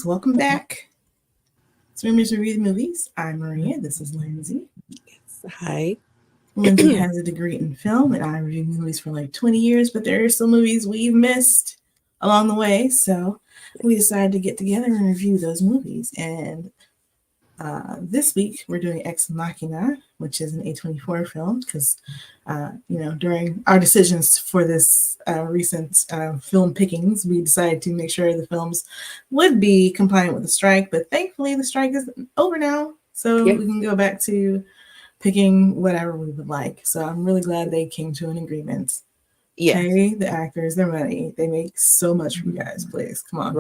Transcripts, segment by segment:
guys, welcome back. It's Roomies Review the Movies. I'm Maria. This is Lindsay. Hi. Lindsay has a degree in film, and I review movies for like 20 years, but there are still movies we've missed along the way, so we decided to get together and review those movies. And this week we're doing Ex Machina, which is an A24 film, because during our decisions for this recent film pickings, we decided to make sure the films would be compliant with the strike. But thankfully, the strike is over now, so we can go back to picking whatever we would like. So I'm really glad they came to an agreement. Pay the actors their money. They make so much for you guys. Please, come on.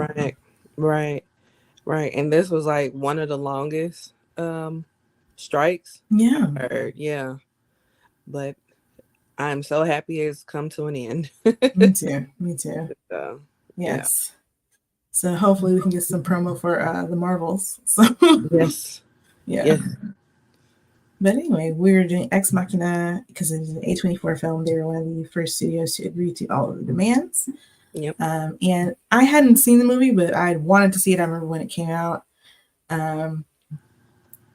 Right. And this was like one of the longest strikes. Yeah. But I'm so happy it's come to an end. Me too. So, yes. So hopefully we can get some promo for the Marvels. So yes. But anyway, we're doing Ex Machina because it's an A24 film. They were one of the first studios to agree to all of the demands. Yep. And I hadn't seen the movie, but I wanted to see it. I remember when it came out.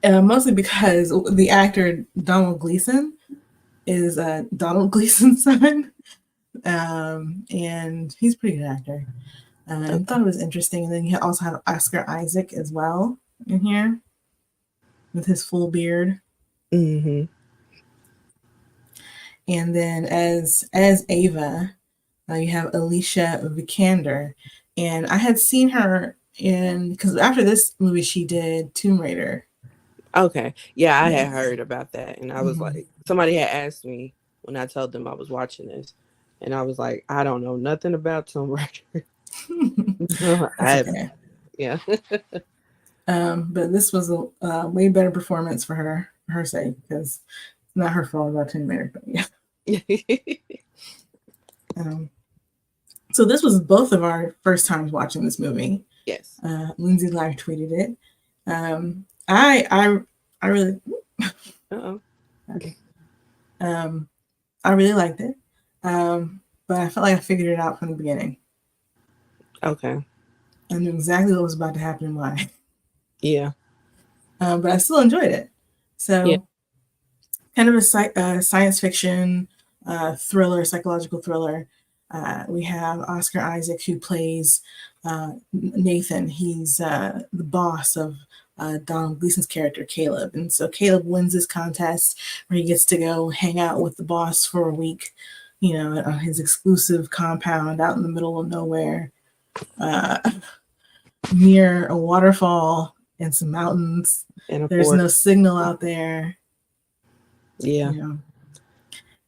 Mostly because the actor Donald Gleason is Donald Gleason's son. And he's a pretty good actor. I thought it was interesting. And then you also have Oscar Isaac as well in here with his full beard. Mm-hmm. And then as Ava, you have Alicia Vikander. And I had seen her because after this movie, she did Tomb Raider. Okay. Yeah, I had heard about that. And I was like, somebody had asked me when I told them I was watching this. And I was like, I don't know nothing about Tomb Raider. Okay. Yeah. But this was a way better performance for her sake, because it's not her fault about Tomb Raider. But yeah. So this was both of our first times watching this movie. Yes. Lindsay live tweeted it. I really. Okay. I really liked it. But I felt like I figured it out from the beginning. Okay. I knew exactly what was about to happen and why. Yeah. But I still enjoyed it. So, kind of a science fiction thriller, psychological thriller. We have Oscar Isaac, who plays Nathan. He's the boss of Donald Gleason's character, Caleb. And so Caleb wins this contest where he gets to go hang out with the boss for a week, on his exclusive compound out in the middle of nowhere, near a waterfall and some mountains. There's no signal out there. Yeah.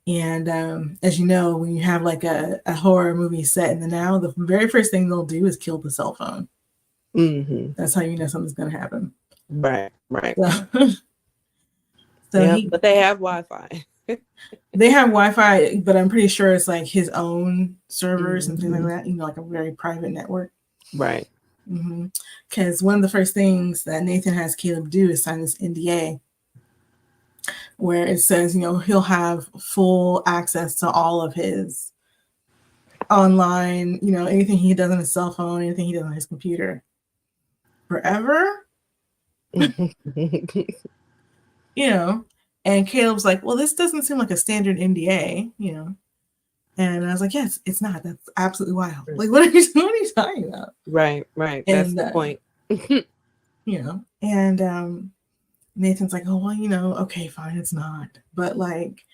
And as you know, when you have like a horror movie set in the now, the very first thing they'll do is kill the cell phone. Mm-hmm. That's how you know something's going to happen. Right. So but they have Wi-Fi. They have Wi-Fi, but I'm pretty sure it's like his own servers and things like that, like a very private network. Right. Because one of the first things that Nathan has Caleb do is sign this NDA where it says, he'll have full access to all of his online, anything he does on his cell phone, anything he does on his computer forever. And Caleb's like, well, this doesn't seem like a standard NDA, And I was like, yes, it's not. That's absolutely wild. Like, what are you talking about? Right. That's the point. And Nathan's like, oh, well, okay, fine, it's not. But like,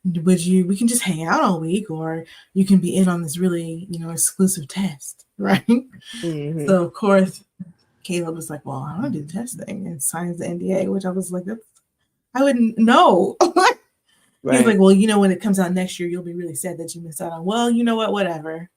we can just hang out all week, or you can be in on this really, exclusive test, right? Mm-hmm. So of course, Caleb was like, well, I want to do the test thing, and signs the NDA, which I was like, I wouldn't know. Right. He's like, well, when it comes out next year, you'll be really sad that you missed out on. Well, you know what? Whatever.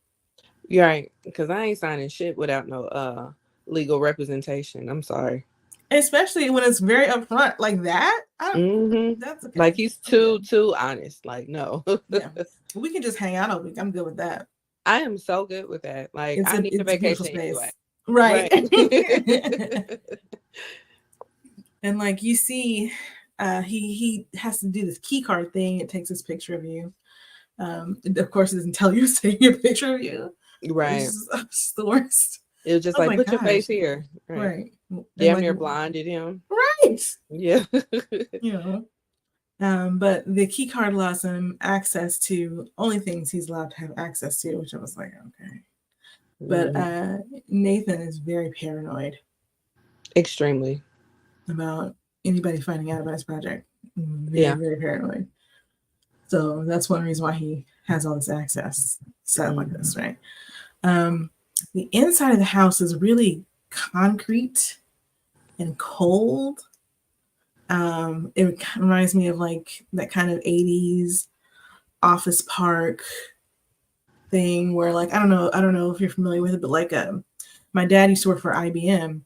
You're right, because I ain't signing shit without no legal representation. I'm sorry. Especially when it's very upfront like that. That's okay. Like he's too honest. Like, no. Yeah. We can just hang out all week. I'm good with that. I am so good with that. Like, I need a vacation anyway. Right. And like you see, he has to do this key card thing. It takes this picture of you. Of course, it doesn't tell you it's taking a picture of you. Right. It's the worst. It was just Oh like, my put your face gosh. here. Right. Right. And Damn like, near blinded him. right. Yeah. You know. But the key card allows him access to only things he's allowed to have access to, which I was like, okay. But Mhm. Nathan is very paranoid Extremely. about anybody finding out about his project. Very, Yeah. very paranoid. So that's one reason why he has all this access set up like this, Mhm. right? Um, the inside of the house is really concrete and cold. It reminds me of like that kind of 80s office park thing where like I don't know if you're familiar with it, but like my dad used to work for IBM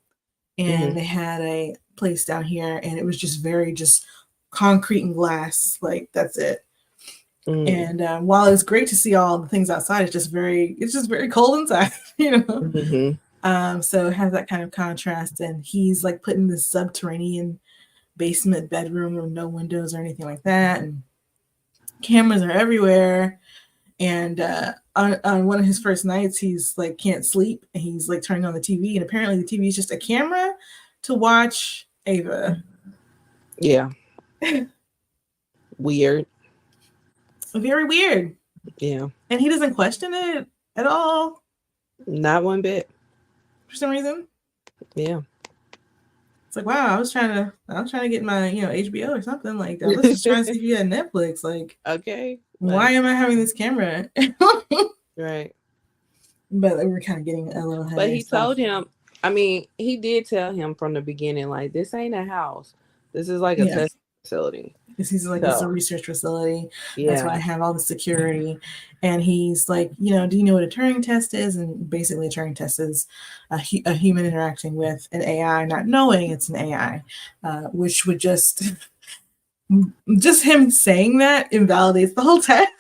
and Mhm. they had a place down here and it was just very just concrete and glass, like that's it. Mhm. And while it's great to see all the things outside, it's just very cold inside, you know. Mhm. So it has that kind of contrast, and he's like put in this subterranean basement bedroom with no windows or anything like that, and cameras are everywhere. And on one of his first nights, he's like can't sleep, and he's like turning on the TV, and apparently the TV is just a camera to watch Ava. Yeah. Weird. Very weird, Yeah. and he doesn't question it at all Not one bit. for some reason. Yeah. It's like, wow, I was trying to get my, HBO or something like that. Let's just try and see if you had Netflix. Like, Okay. why Like, am I having this camera? right. But we're kind of getting a little ahead But of he yourself. told him, I mean, he did tell him from the beginning, like, this ain't a house. This is like a Yeah. test facility. Because he's like, this is a So, research facility. That's why I yeah. have all the security. And he's like, do you know what a Turing test is? And basically, a Turing test is a human interacting with an AI, not knowing it's an AI, which would just him saying that invalidates the whole test.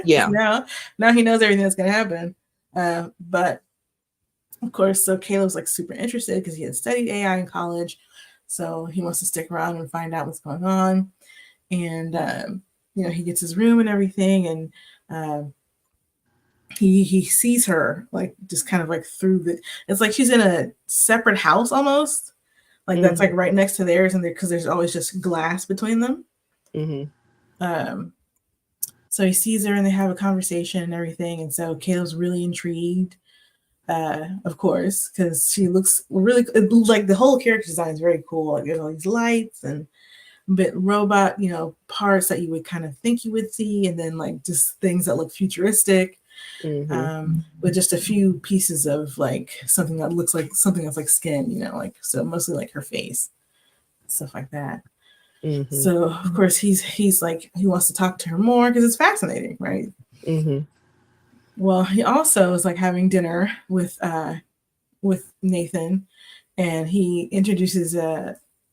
Yeah. Now he knows everything that's going to happen. But of course, so Caleb's like super interested because he had studied AI in college. So he wants to stick around and find out what's going on. And, he gets his room and everything. And he sees her like just kind of like it's like she's in a separate house almost. Like that's Mm-hmm. like right next to theirs. And because there's always just glass between them. Mm-hmm. Um, so he sees her and they have a conversation and everything. And so Caleb's really intrigued, of course, because she looks really like the whole character design is very cool. Like there's all these lights and bit robot, parts that you would kind of think you would see, and then like just things that look futuristic, Mm-hmm. with just a few pieces of like something that looks like something that's like skin, like so mostly like her face, stuff like that. Mm-hmm. So of course he's like he wants to talk to her more because it's fascinating, right? Mm-hmm. Well, he also is like having dinner with Nathan, and he introduces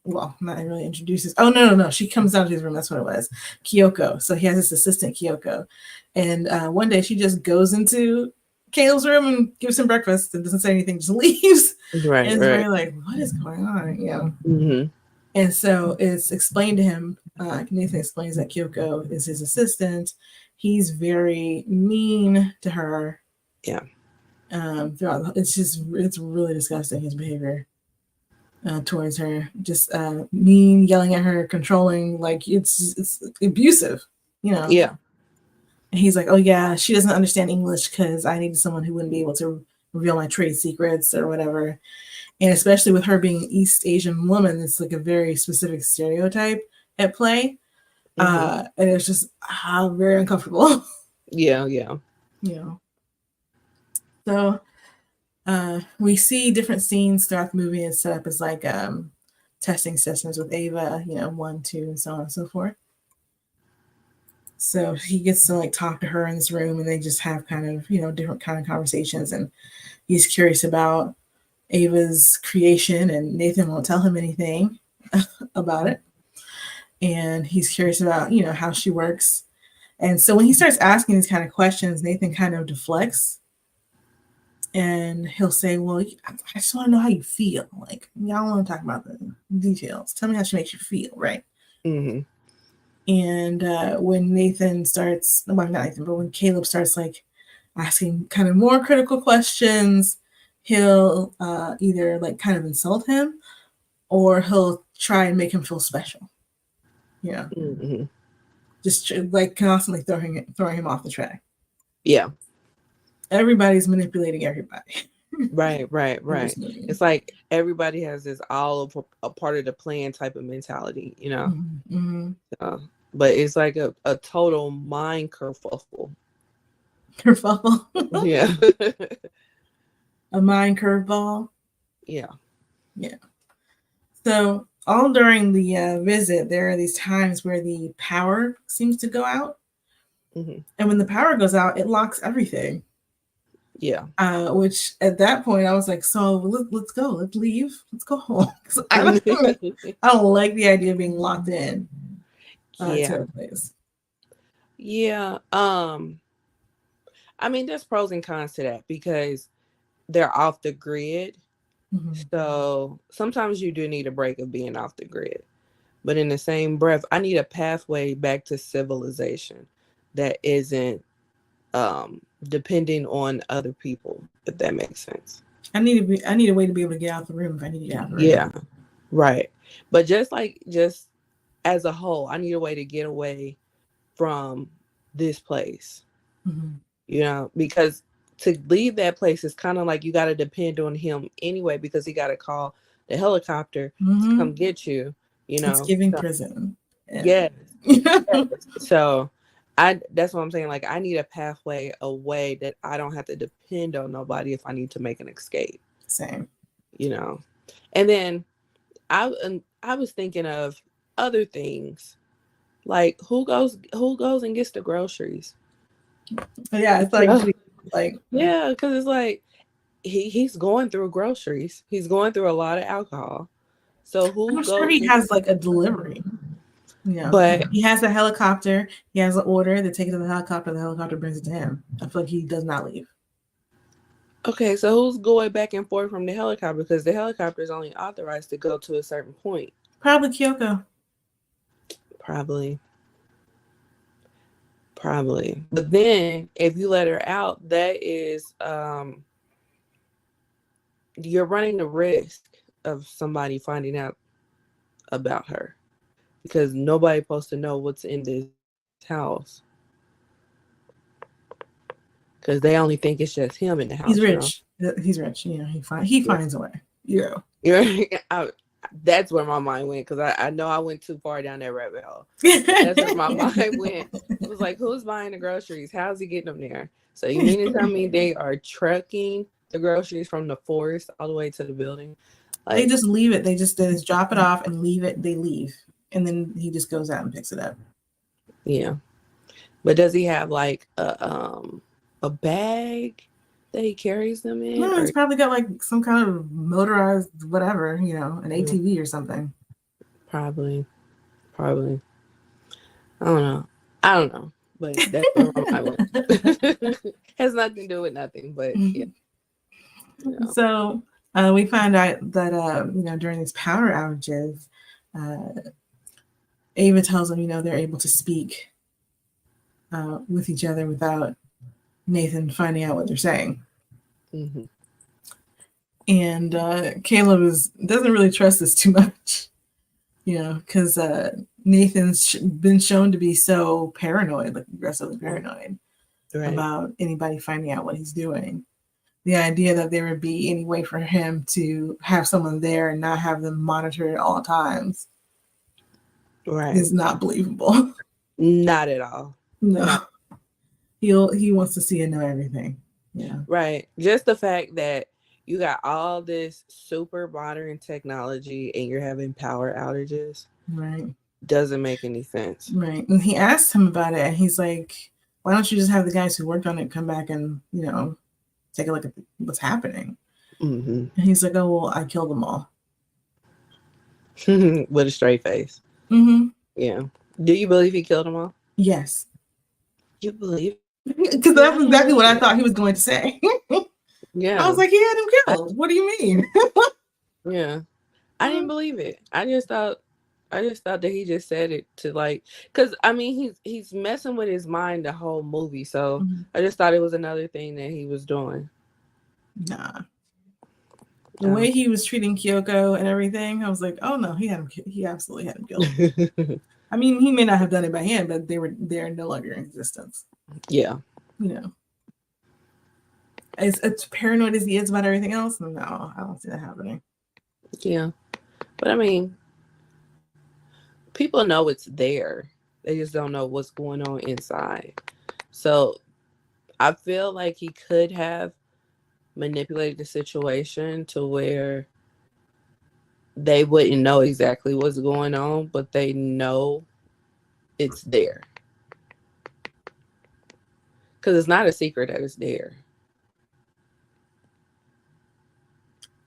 well, not really introduces. Oh no! She comes down to his room. That's what it was, Kyoko. So he has this assistant Kyoko, and one day she just goes into Caleb's room and gives him breakfast and doesn't say anything, just leaves. Right. And it's Right. very like, what is going on? Mm-hmm. And so it's explained to him. Nathan explains that Kyoko is his assistant. He's very mean to her. Yeah. It's really disgusting, his behavior towards her, just mean, yelling at her, controlling, like it's abusive, Yeah. And he's like, oh yeah, she doesn't understand English because I needed someone who wouldn't be able to reveal my trade secrets or whatever. And especially with her being an East Asian woman, it's like a very specific stereotype at play. Mm-hmm. And it's just very uncomfortable. Yeah. Yeah. you know so we see different scenes throughout the movie and set up as like testing sessions with Ava, 1, 2, and so on and so forth. So he gets to like talk to her in this room and they just have kind of, different kind of conversations, and he's curious about Ava's creation and Nathan won't tell him anything about it. And he's curious about, how she works. And so when he starts asking these kind of questions, Nathan kind of deflects and he'll say, well, I just want to know how you feel. Like, y'all want to talk about the details. Tell me how she makes you feel, right? Mm-hmm. And when Nathan starts, well, not Nathan, but when Caleb starts like asking kind of more critical questions, he'll either like kind of insult him, or he'll try and make him feel special. You know, Mm-hmm. just like constantly throwing him off the track. Yeah. Everybody's manipulating everybody. Right. This movie. It's like everybody has this all of a part of the plan type of mentality, you know. Mm-hmm. But it's like a total mind kerfuffle. Kerfuffle. Yeah. A mind curveball. Yeah. So all during the visit, there are these times where the power seems to go out, Mm-hmm. and when the power goes out, it locks everything. Yeah. Which at that point I was like, so let's go, let's leave, let's go home. I don't like the idea of being locked in to a place. Yeah. I mean, there's pros and cons to that because they're off the grid. Mm-hmm. So sometimes you do need a break of being off the grid. But in the same breath, I need a pathway back to civilization that isn't depending on other people, if that makes sense. I need a way to be able to get out the room if I need to get out the room. Yeah. Right. But just as a whole, I need a way to get away from this place. Mm-hmm. You know, because to leave that place is kind of like you got to depend on him anyway, because he got to call the helicopter to come get you. You know, it's giving prison. Yes. So that's what I'm saying. Like, I need a pathway away that I don't have to depend on nobody if I need to make an escape. Same. You know, and then I was thinking of other things, like who goes and gets the groceries. Yeah, it's like yeah, because it's like he's going through groceries. He's going through a lot of alcohol. So I'm sure he has like a delivery. Yeah, but he has a helicopter. He has an order. They take it to the helicopter brings it to him. I feel like he does not leave. Okay, so who's going back and forth from the helicopter? Because the helicopter is only authorized to go to a certain point. Probably Kyoko. Probably. But then if you let her out, that is you're running the risk of somebody finding out about her, because nobody's supposed to know what's in this house, because they only think it's just him in the house. He's rich. He's rich. You know, he finds a way. Yeah. That's where my mind went, because I know I went too far down that rabbit hole. That's where my mind went. It was like, who's buying the groceries? How's he getting them there? So you mean to tell me they are trucking the groceries from the forest all the way to the building? Like, they just leave it. They just drop it off and leave it. They leave, and then he just goes out and picks it up. Yeah, but does he have like a bag that he carries them in? No, he's probably got like some kind of motorized whatever, you know, an ATV or something. Probably. I don't know. But that's where I went. Has nothing to do with nothing, but yeah. You know. So we find out that you know, during these power outages, Ava tells them, you know, they're able to speak with each other without Nathan finding out what they're saying. Mm-hmm. And Caleb doesn't really trust this too much, you know, because Nathan's been shown to be so paranoid, like aggressively paranoid about anybody finding out what he's doing. The idea that there would be any way for him to have someone there and not have them monitored at all times is not believable. Not at all. No. He wants to see and know everything. Yeah. Right. Just the fact that you got all this super modern technology and you're having power outages. Right. Doesn't make any sense. Right. And he asked him about it, and he's like, why don't you just have the guys who worked on it come back and, you know, take a look at what's happening? Mm-hmm. And he's like, oh, well, I killed them all. With a straight face. Mm-hmm. Yeah. Do you believe he killed them all? Yes. You believe? Because that's exactly what I thought he was going to say. Yeah. I was like, he had him killed. What do you mean? Yeah. I didn't believe it. I just thought that he just said it to, like, because I mean he's messing with his mind the whole movie. So I just thought it was another thing that he was doing. Nah. The way he was treating Kyoko and everything, I was like, oh no, he absolutely had him killed. I mean, he may not have done it by hand, but they're no longer in existence. Yeah. You know. As paranoid as he is about everything else, no, I don't see that happening. Yeah. But I mean, people know it's there. They just don't know what's going on inside. So I feel like he could have manipulated the situation to where they wouldn't know exactly what's going on, but they know it's there. Because it's not a secret that it's there.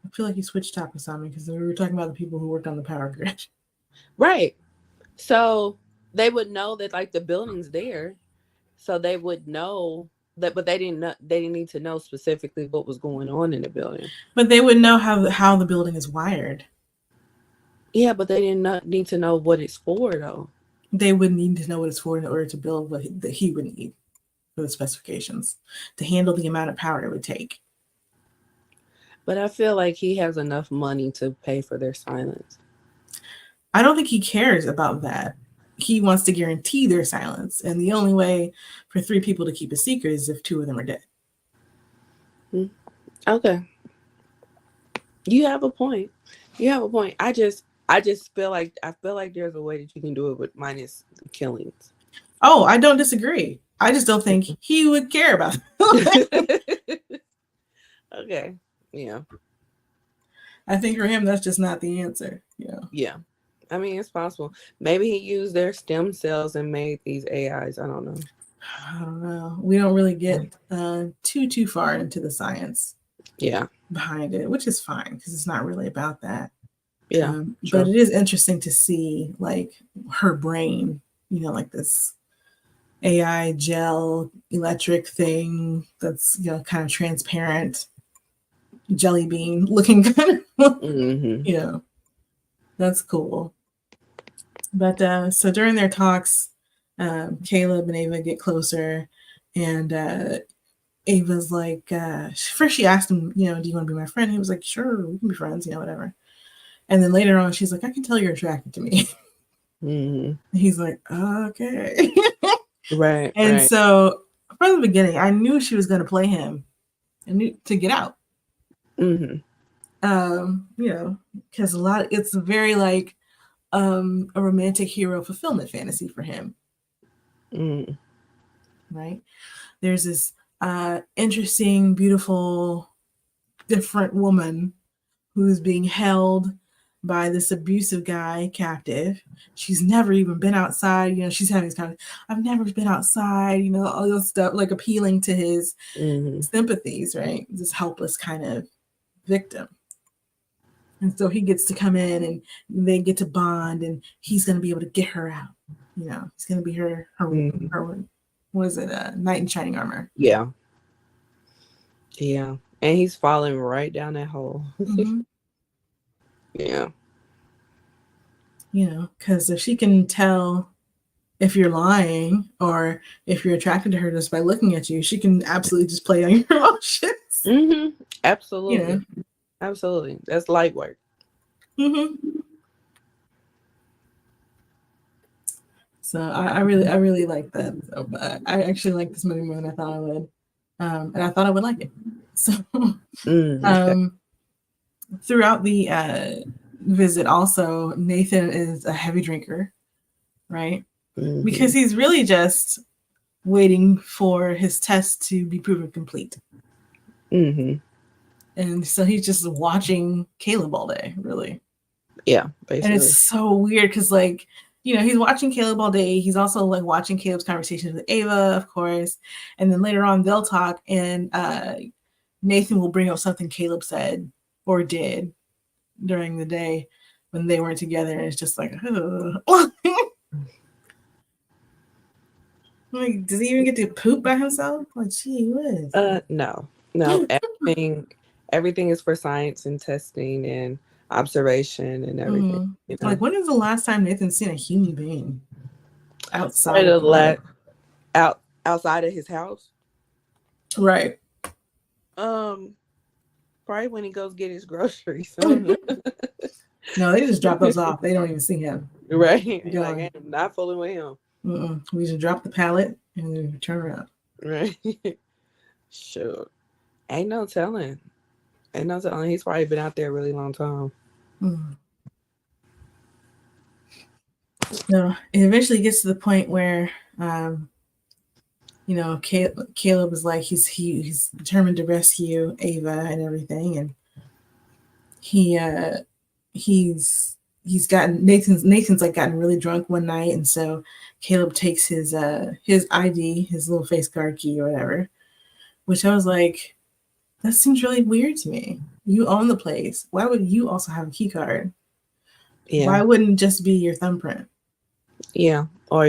I feel like you switched topics on me because we were talking about the people who worked on the power grid. Right. So they would know that like the building's there. So they would know that, but they didn't need to know specifically what was going on in the building. But they would know how the building is wired. Yeah, but they didn't need to know what it's for though. They would need to know what it's for in order to build what he would need for the specifications to handle the amount of power it would take. But I feel like he has enough money to pay for their silence. I don't think he cares about that. He wants to guarantee their silence. And the only way for 3 people to keep a secret is if 2 of them are dead. Okay. You have a point. I just feel like there's a way that you can do it with minus killings. Oh, I don't disagree. I just don't think he would care about it. Okay. Yeah. I think for him, that's just not the answer. Yeah. Yeah. I mean, it's possible. Maybe he used their stem cells and made these AIs. I don't know. I don't know. We don't really get too far into the science. Yeah. Behind it, which is fine because it's not really about that. Yeah. But it is interesting to see like her brain, like this AI gel electric thing that's kind of transparent, jelly bean looking kind of. Mm-hmm. That's cool. But so during their talks, Caleb and Ava get closer, and Ava's like, first she asked him, do you want to be my friend? He was like, sure, we can be friends, whatever. And then later on, she's like, I can tell you're attracted to me. Mm-hmm. He's like, okay. Right. And so from the beginning, I knew she was going to play him and to get out. Mm-hmm. Because it's very like a romantic hero fulfillment fantasy for him. Mm. Right? There's this interesting, beautiful, different woman who's being held by this abusive guy captive. She's never even been outside. She's having this kind of, I've never been outside, all this stuff, like appealing to his sympathies, right? This helpless kind of victim. And so he gets to come in and they get to bond and he's going to be able to get her out. He's going to be her what is it? Knight in shining armor. Yeah. Yeah. And he's falling right down that hole. Mm-hmm. Yeah. Because if she can tell if you're lying or if you're attracted to her just by looking at you, she can absolutely just play on your emotions. Mm-hmm. Absolutely. Absolutely. That's light work. Mm-hmm. So I really like that. So, I actually like this movie more than I thought I would. And I thought I would like it. So throughout the visit also, Nathan is a heavy drinker, right? Mm-hmm. Because he's really just waiting for his test to be proven complete. Mm-hmm. And so he's just watching Caleb all day, really. Yeah, basically. And it's so weird because he's watching Caleb all day. He's also like watching Caleb's conversations with Ava, of course. And then later on they'll talk and Nathan will bring up something Caleb said or did during the day when they weren't together. And it's just like, like, does he even get to poop by himself? Like, gee whiz. No. Everything is for science and testing and observation and everything. Mm-hmm. Like, when is the last time Nathan's seen a human being outside of outside of his house? Right. Probably when he goes get his groceries. I don't know. No, they just drop those off. They don't even see him. Right? He's like, Gone. hey, I'm not fooling with him. We just drop the pallet and then turn around. Right? Sure. Ain't no telling. Ain't no telling. He's probably been out there a really long time. Mm. So it eventually gets to the point where, Caleb is like he's determined to rescue Ava and everything, and he's gotten Nathan's like gotten really drunk one night, and so Caleb takes his ID, his little face card key or whatever, which I was like, that seems really weird to me. You own the place. Why would you also have a key card? Yeah. Why wouldn't it just be your thumbprint? Yeah. Or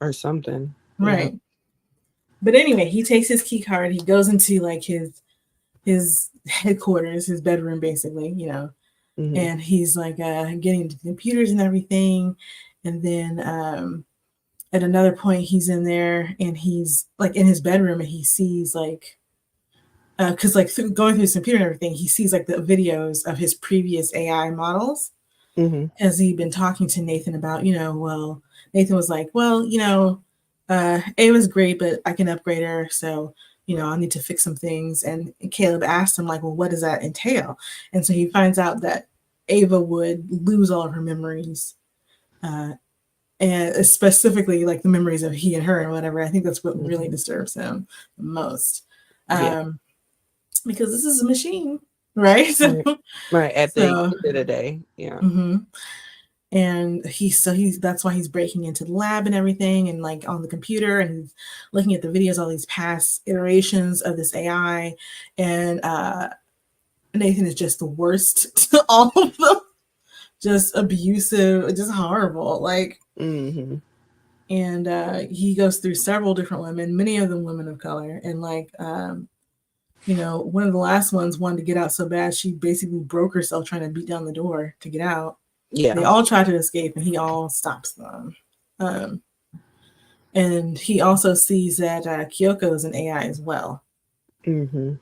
or something. Right. Yeah. But anyway, he takes his key card, he goes into like his headquarters, his bedroom basically, Mm-hmm. and he's like getting into the computers and everything. And then at another point he's in there and he's like in his bedroom and he sees like because like going through his computer and everything, he sees like the videos of his previous AI models. Mm-hmm. Has he been talking to Nathan about, well, Nathan was like, well, Ava's great, but I can upgrade her. So, I need to fix some things. And Caleb asked him like, well, what does that entail? And so he finds out that Ava would lose all of her memories. And specifically like the memories of he and her and whatever. I think that's what really disturbs him the most. Yeah. Because this is a machine, right? So, right. At the end of the day. Yeah. Mm-hmm. And he's that's why he's breaking into the lab and everything and like on the computer and he's looking at the videos, all these past iterations of this AI. And Nathan is just the worst to all of them. Just abusive, just horrible. Like, mm-hmm. And he goes through several different women, many of them women of color. And like, one of the last ones wanted to get out so bad, she basically broke herself trying to beat down the door to get out. Yeah. They all try to escape and he all stops them. And he also sees that Kyoko is an AI as well. Mm-hmm.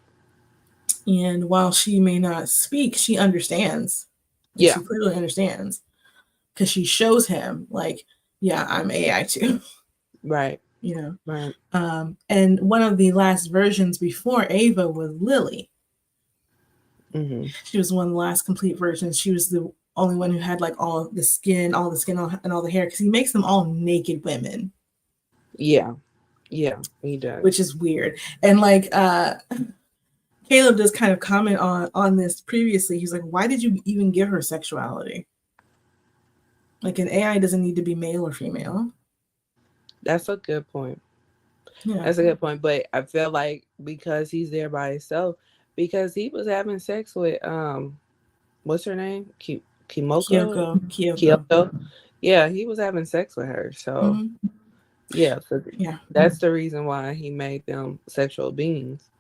And while she may not speak, she understands. Yeah. She clearly understands. Because she shows him, like, yeah, I'm AI too. Right. Right. And one of the last versions before Ava was Lily. Mm-hmm. She was one of the last complete versions. She was the only one who had like all the skin and all the hair, because he makes them all naked women. Yeah, he does, which is weird. And like Caleb does kind of comment on this previously. He's like, why did you even give her sexuality? Like an AI doesn't need to be male or female. That's a good point. Yeah. That's a good point. But I feel like because he's there by himself, because he was having sex with what's her name? Kyoko. Yeah, he was having sex with her. So yeah, that's the reason why he made them sexual beings.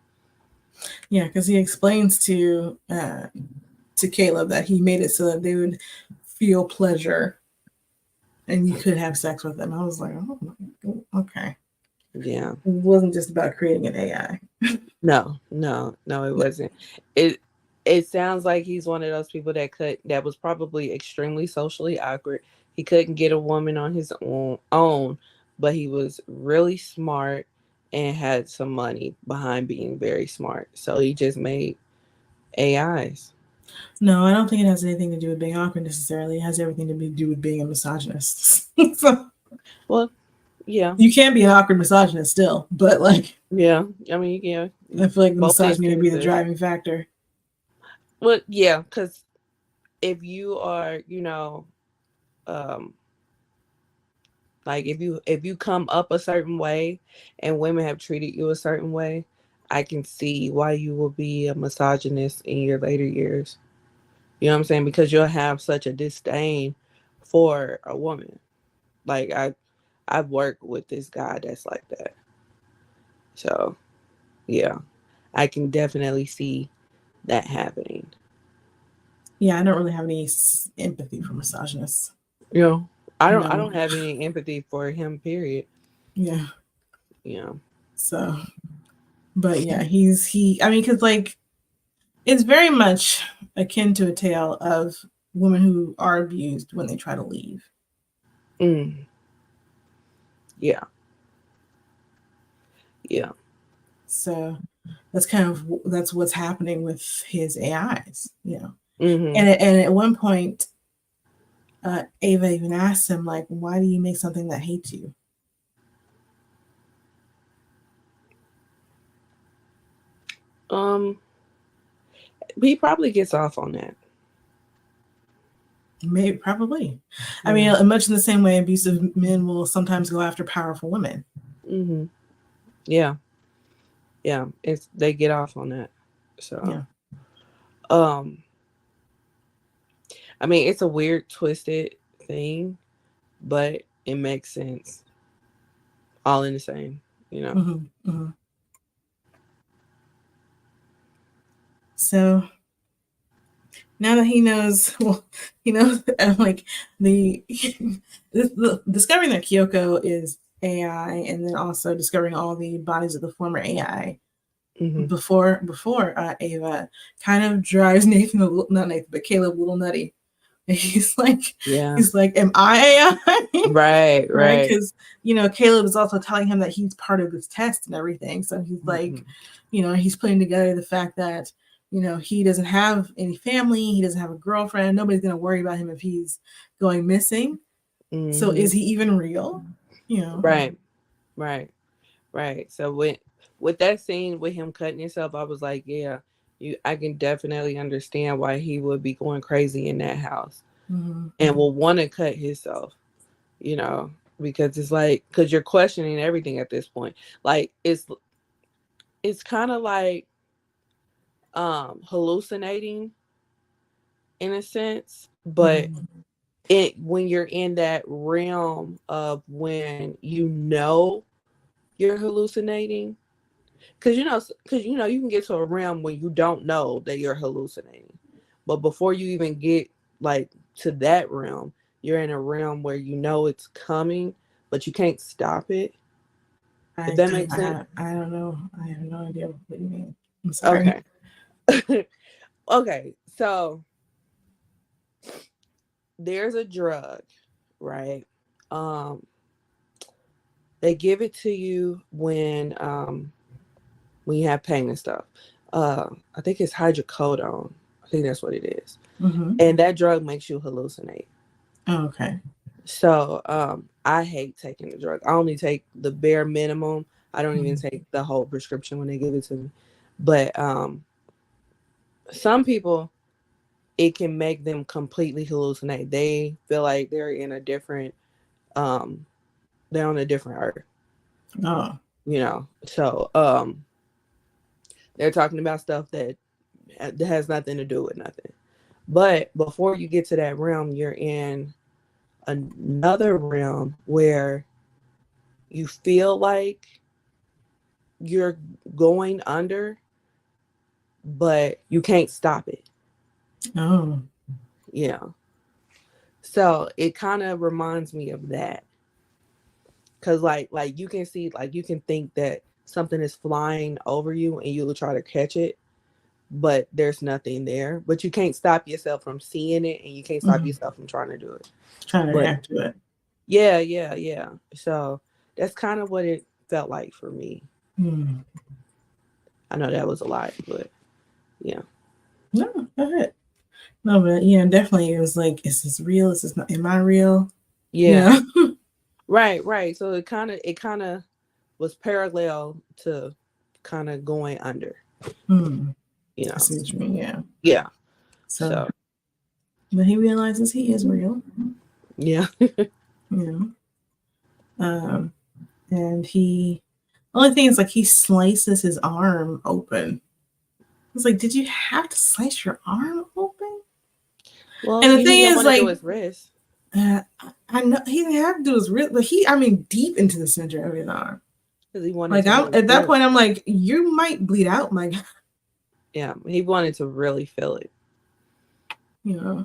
Yeah, because he explains to Caleb that he made it so that they would feel pleasure and you could have sex with them. I was like, oh, okay. Yeah. It wasn't just about creating an AI. No, it wasn't. It sounds like he's one of those people that was probably extremely socially awkward. He couldn't get a woman on his own, but he was really smart and had some money behind being very smart. So he just made AIs. No, I don't think it has anything to do with being awkward necessarily. It has everything to do with being a misogynist. Well, yeah. You can be an awkward misogynist still, but like, yeah, I mean, yeah. I feel like the misogyny would be the driving factor. Well, yeah, because if you are, like if you come up a certain way and women have treated you a certain way, I can see why you will be a misogynist in your later years. You know what I'm saying? Because you'll have such a disdain for a woman. Like I've worked with this guy that's like that. So yeah, I can definitely see that happening. Yeah, I don't really have any empathy for misogynists. I don't have any empathy for him, period. Yeah. Yeah. So, but yeah, I mean, because like It's very much akin to a tale of women who are abused when they try to leave. Mm. Yeah. Yeah. So that's what's happening with his AIs, you know. Mm-hmm. And at one point, Ava even asked him, like, "Why do you make something that hates you?" He probably gets off on that. Maybe, probably. Yeah. I mean, much in the same way, abusive men will sometimes go after powerful women. Mm-hmm. Yeah. Yeah. They get off on that. So. Yeah. I mean, it's a weird, twisted thing, but it makes sense. All in the same, you know. Mm-hmm. Mm-hmm. So now that he knows, well, he knows, like the discovering that Kyoko is AI, and then also discovering all the bodies of the former AI Mm-hmm. before Ava kind of drives Nathan, not Nathan, but Caleb a little nutty. And he's like, Yeah. "Am I AI?" Right. Right? Because Caleb is also telling him that he's part of this test and everything. So he's like, Mm-hmm. he's putting together the fact that he doesn't have any family, he doesn't have a girlfriend, nobody's gonna worry about him if he's going missing. Mm-hmm. So is he even real? Right. So with that scene with him cutting himself, I was like, yeah, I can definitely understand why he would be going crazy in that house. Mm-hmm. And will want to cut himself, because it's like, because you're questioning everything at this point. Like it's kind of like hallucinating in a sense, but Mm-hmm. when you're in that realm of when you're hallucinating, because you can get to a realm when you don't know that you're hallucinating, but before you even get like to that realm, you're in a realm where it's coming, but you can't stop it. If that makes sense. I don't know. I have no idea what you mean. I'm sorry. Okay. Okay, so there's a drug, right? Um, they give it to you when you have pain and stuff. I think it's hydrocodone. I think that's what it is. Mm-hmm. And that drug makes you hallucinate. Oh, okay. So I hate taking the drug. I only take the bare minimum. I don't even take the whole prescription when they give it to me. But some people, it can make them completely hallucinate. They feel like they're in a different they're on a different earth. Oh. So they're talking about stuff that has nothing to do with nothing. But before you get to that realm, you're in another realm where you feel like you're going under, but you can't stop it. Oh. Yeah. So it kind of reminds me of that. Cause like you can see, like you can think that something is flying over you and you'll try to catch it, but there's nothing there. But you can't stop yourself from seeing it, and you can't stop yourself from trying to do it. Trying to But react to it. yeah. So that's kind of what it felt like for me. I know that was a lot, but yeah. No, go ahead. No, but yeah, definitely. It was like, is this real? Is this not? Am I real? Yeah. Right. So it kind of was parallel to kind of going under. I see what you mean. Yeah. Yeah. So, but he realizes he is real. Yeah. And only thing is, like, he slices his arm open. It's like, did you have to slice your arm open? Well, And the he thing didn't is, want to like, do his wrist. I know he didn't have to do his wrist, but deep into the center of his arm. Because he wanted Like, to really at that feel point, I'm like, you might bleed out, my God. Yeah, he wanted to really feel it. Yeah,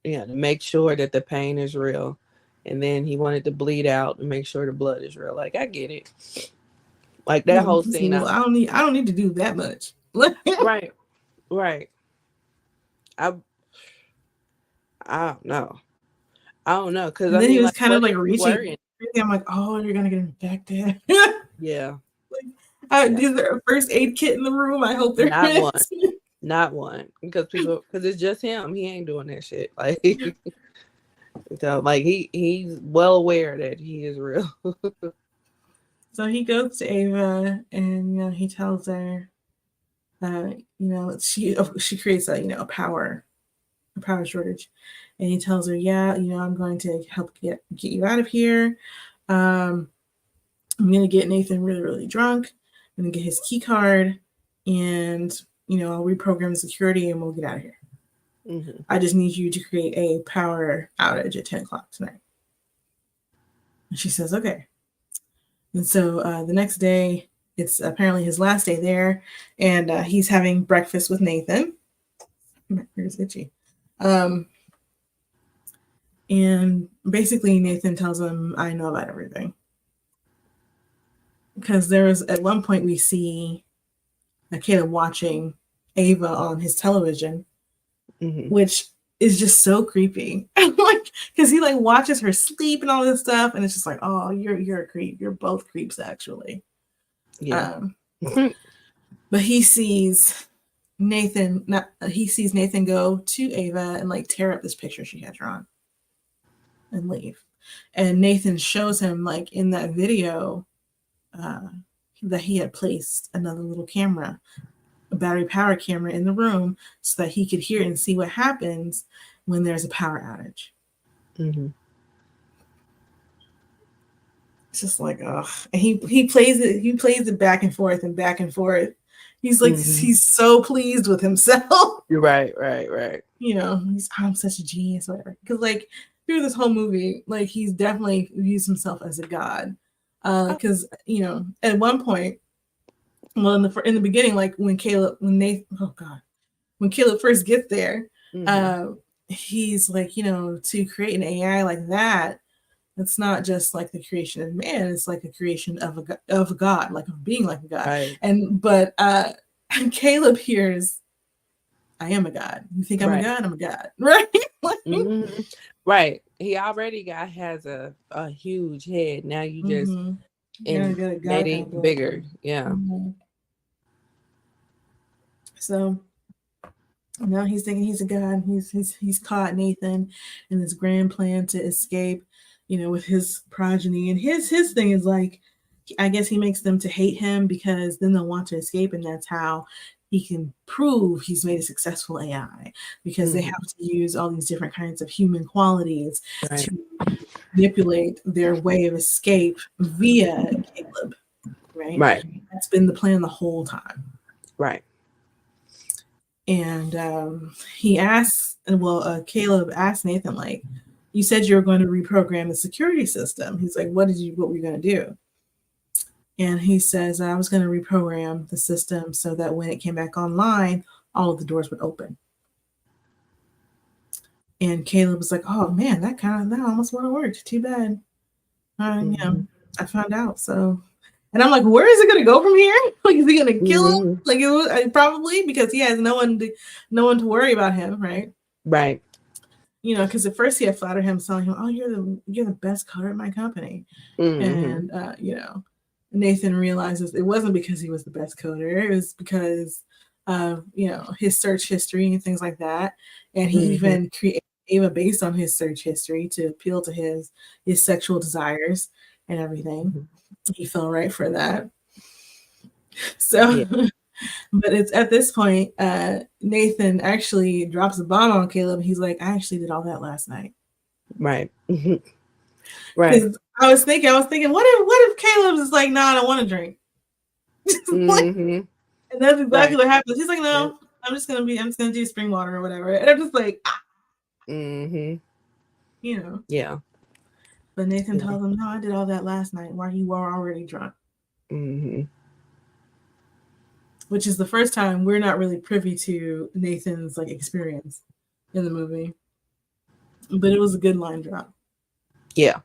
to make sure that the pain is real. And then he wanted to bleed out and make sure the blood is real. Like, I get it. Like that whole scene. I don't need to do that much. Right. Right. I I don't know. I don't know. Cause And I then he mean, was like, kind of what like is he reaching. worrying? I'm like, oh, you're gonna get infected. Yeah. Like, Yeah. is there a first aid kit in the room? I hope there Not one. is. Not one. Because it's just him. He ain't doing that shit. Like so like he's well aware that he is real. So he goes to Ava, and he tells her, she creates a power shortage, and he tells her, yeah, I'm going to help get you out of here. Um, I'm gonna get Nathan really, really drunk. I'm gonna get his key card, and I'll reprogram the security, and we'll get out of here. Mm-hmm. I just need you to create a power outage at 10 o'clock tonight. And she says, okay. And so the next day, it's apparently his last day there, and he's having breakfast with Nathan. Here's itchy. And basically, Nathan tells him, I know about everything. Because there was, at one point, we see Caleb watching Ava on his television, Mm-hmm. which is just so creepy. Like, because he like watches her sleep and all this stuff, and it's just like, oh, you're a creep. You're both creeps, actually. Yeah. But he sees Nathan go to Ava and like tear up this picture she had drawn and leave. And Nathan shows him, like, in that video, that he had placed another little camera, a battery power camera, in the room so that he could hear and see what happens when there's a power outage. Mm-hmm. It's just like, ugh. And he plays it back and forth and back and forth. He's like, he's so pleased with himself. You're right. I'm such a genius, whatever. Because like through this whole movie, like he's definitely views himself as a god. Because at one point, well, in the beginning, like when Caleb first gets there, he's like, to create an AI like that, it's not just like the creation of man; it's like a creation of a god, like of being like a god. Right. But Caleb hears, I am a god. You think I'm a god? I'm a god. Right? Right. He already has a huge head. Now you just made it bigger. Yeah. So now he's thinking he's a god. He's caught Nathan in this grand plan to escape, with his progeny. And his thing is like, I guess he makes them to hate him because then they'll want to escape, and that's how he can prove he's made a successful AI, because they have to use all these different kinds of human qualities to manipulate their way of escape via Caleb. Right. That's been the plan the whole time. Right. And Caleb asked Nathan, like, you said you were going to reprogram the security system. He's like, what were you going to do? And he says, I was going to reprogram the system so that when it came back online, all of the doors would open. And Caleb was like, oh man, that almost would have worked. Too bad. I found out. So, and I'm like, where is it going to go from here? Like, is he going to kill him? Like, probably, because he has no one to worry about him, right? Right. Because at first he had flattered him, telling him, "Oh, you're the best coder at my company," and Nathan realizes it wasn't because he was the best coder; it was because of his search history and things like that, and he even created Ava based on his search history to appeal to his sexual desires and everything. He fell right for that. So. But it's at this point, Nathan actually drops a bomb on Caleb. He's like, I actually did all that last night. Right. Right. I was thinking, what if Caleb is like, I don't want to drink. And that's exactly what happens. He's like, no, I'm just gonna do spring water or whatever. And I'm just like, Yeah. But Nathan tells him, no, I did all that last night while you were already drunk. Which is the first time we're not really privy to Nathan's like experience in the movie. But it was a good line drop. Yeah.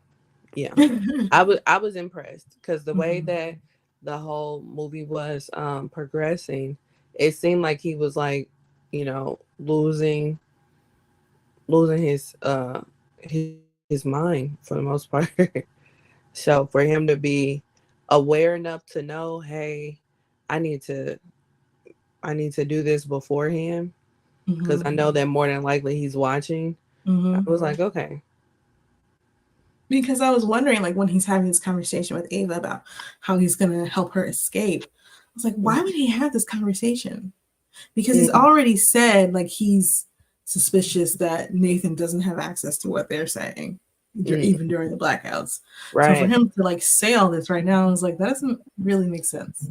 I was impressed because the way that the whole movie was progressing, it seemed like he was like losing his mind for the most part. So for him to be aware enough to know, hey, I need to I need to do this beforehand because Mm-hmm. I know that more than likely he's watching. I Mm-hmm. was like, okay. Because I was wondering, like, when he's having this conversation with Ava about how he's going to help her escape, I was like, why would he have this conversation? Because he's Mm-hmm. already said, like, he's suspicious that Nathan doesn't have access to what they're saying, even during the blackouts. So for Right. him to, like, say all this right now, I was like, that doesn't really make sense.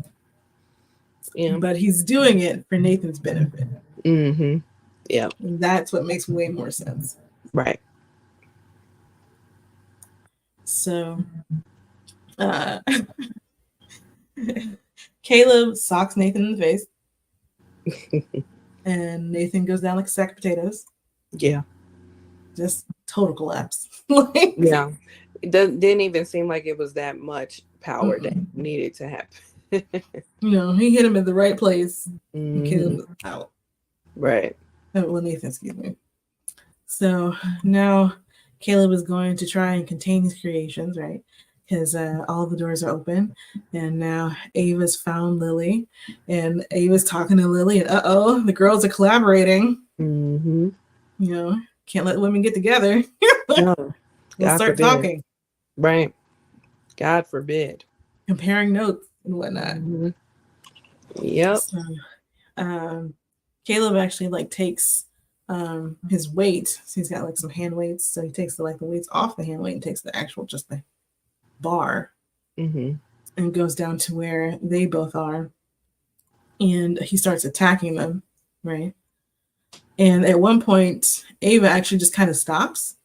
Yeah. But he's doing it for Nathan's benefit. Mm-hmm. Yeah. And that's what makes way more sense. Right. So, uh, Caleb socks Nathan in the face, and Nathan goes down like a sack of potatoes. Yeah. Just total collapse. Like, Yeah. Didn't even seem like it was that much power that needed to happen. he hit him in the right place, and Caleb Mm-hmm. was out. Right. Well, Nathan, excuse me. So now Caleb is going to try and contain his creations, right? Because all the doors are open, and now Ava's found Lily, and Ava's talking to Lily, and the girls are collaborating. Mm-hmm. Can't let women get together. No. We'll God start forbid. talking, Right. God forbid. comparing notes and whatnot. Mm-hmm. Yep. So, Caleb actually like takes his weight. So he's got like some hand weights. So he takes the weights off the hand weight and takes the actual just the bar Mm-hmm. and goes down to where they both are, and he starts attacking them, right? And at one point, Ava actually just kind of stops,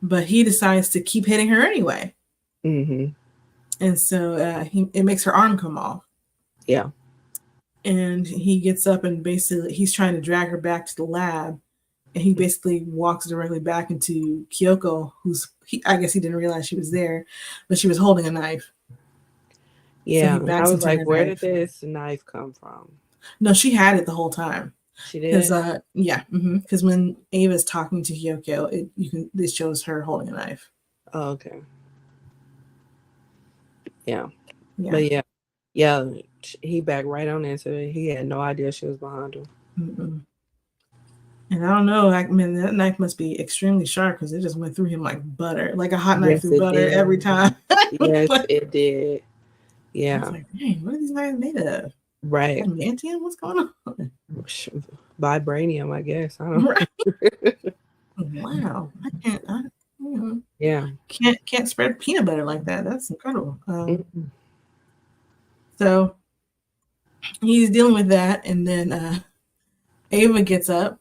but he decides to keep hitting her anyway. Mm-hmm. And so it makes her arm come off. Yeah. And he gets up and basically he's trying to drag her back to the lab, and he basically walks directly back into Kyoko, I guess he didn't realize she was there, but she was holding a knife. So Yeah. he And I backs was into like, her where did knife. this knife come from? No, she had it the whole time. She Because did? because when Ava's talking to Kyoko, it shows her holding a knife. Oh, okay. Yeah. Yeah. But yeah. Yeah. He backed right on into it. He had no idea she was behind him. Mm-mm. And I don't know. I mean, that knife must be extremely sharp because it just went through him like butter, like a hot knife Yes, through it butter every did. time. Yes, But it did. I Yeah. was like, dang, what are these knives made of? Right. Adamantium? What's going on? Vibranium, I guess. I don't know. Right. Wow. Yeah. Can't spread peanut butter like that. That's incredible. Mm-hmm. So he's dealing with that, and then Ava gets up,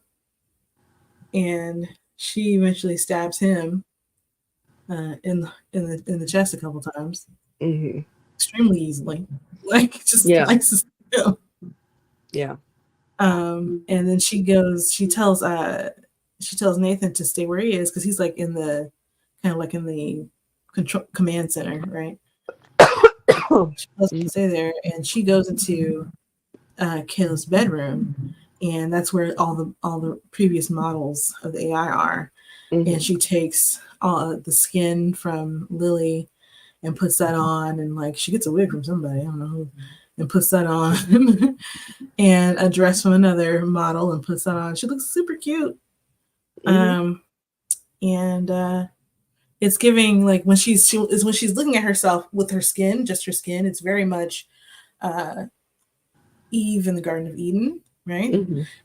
and she eventually stabs him in the chest a couple times, Mm-hmm. extremely easily, like just Yeah. slices him. Yeah. And then she tells Nathan to stay where he is because he's like in the kind of like in the command center, right? She tells him to stay there, and she goes into Caleb's bedroom, and that's where all the previous models of the AI are. Mm-hmm. And she takes the skin from Lily and puts that on, and like she gets a wig from somebody, I don't know who, and puts that on, and a dress from another model and puts that on. She looks super cute. Mm-hmm. And it's giving like when she's looking at herself with her skin, just her skin, it's very much Eve in the Garden of Eden, right?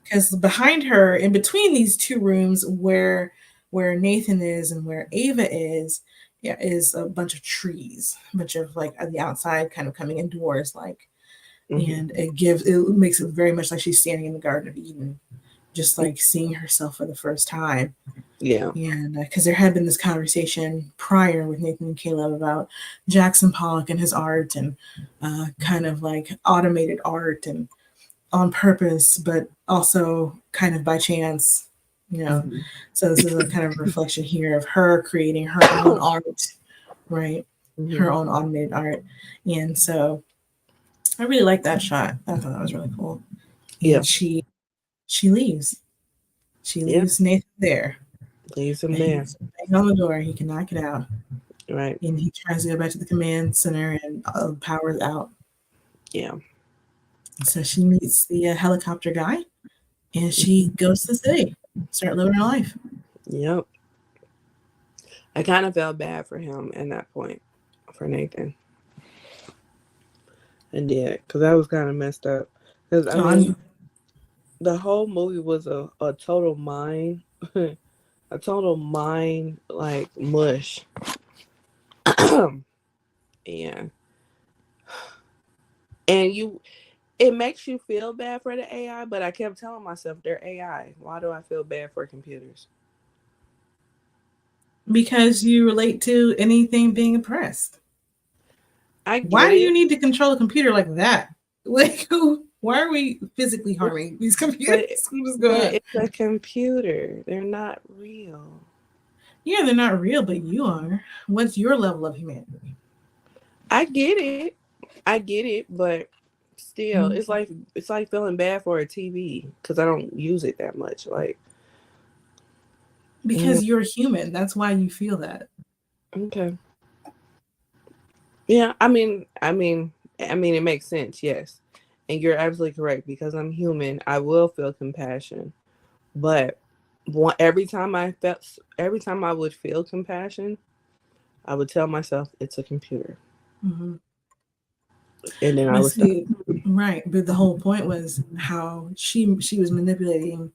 Because behind her, in between these two rooms where Nathan is and where Ava is, is a bunch of trees, a bunch of like the outside kind of coming indoors, like, and it makes it very much like she's standing in the Garden of Eden, just like seeing herself for the first time. Yeah. And because there had been this conversation prior with Nathan and Caleb about Jackson Pollock and his art, and kind of like automated art and on purpose, but also kind of by chance, So this is a kind of reflection here of her creating her own art, right? Her own automated art. And so I really like that shot. I thought that was really cool. And Yeah. she she leaves. She Yeah, leaves Nathan there. leaves him And there. he's banging on the door. He can knock it out. Right. And he tries to go back to the command center, and power's out. Yeah. So she meets the helicopter guy, and she goes to the city, start living her life. Yep. I kind of felt bad for him at that point, for Nathan. I did, because that was kind of messed up. Because, I mean, On the whole movie was a total mind, a total mind, like, mush. and, and it makes you feel bad for the AI, but I kept telling myself, they're AI. Why do I feel bad for computers? because you relate to anything being oppressed. I Why get do you it, need to control a computer like that? Like, why are we physically harming these but computers? What's going but on? it's a computer. They're not real. Yeah, they're not real, but you are. What's your level of humanity? I get it. I get it, but still, Mhm. it's like feeling bad for a TV because I don't use it that much. Like, Because you're human. That's why you feel that. okay, yeah. I mean, it makes sense. Yes, and you're absolutely correct because I'm human. I will feel compassion, but every time I would feel compassion, I would tell myself it's a computer, Mm-hmm. and then I But would stop. see, right. But the whole point was how she was manipulating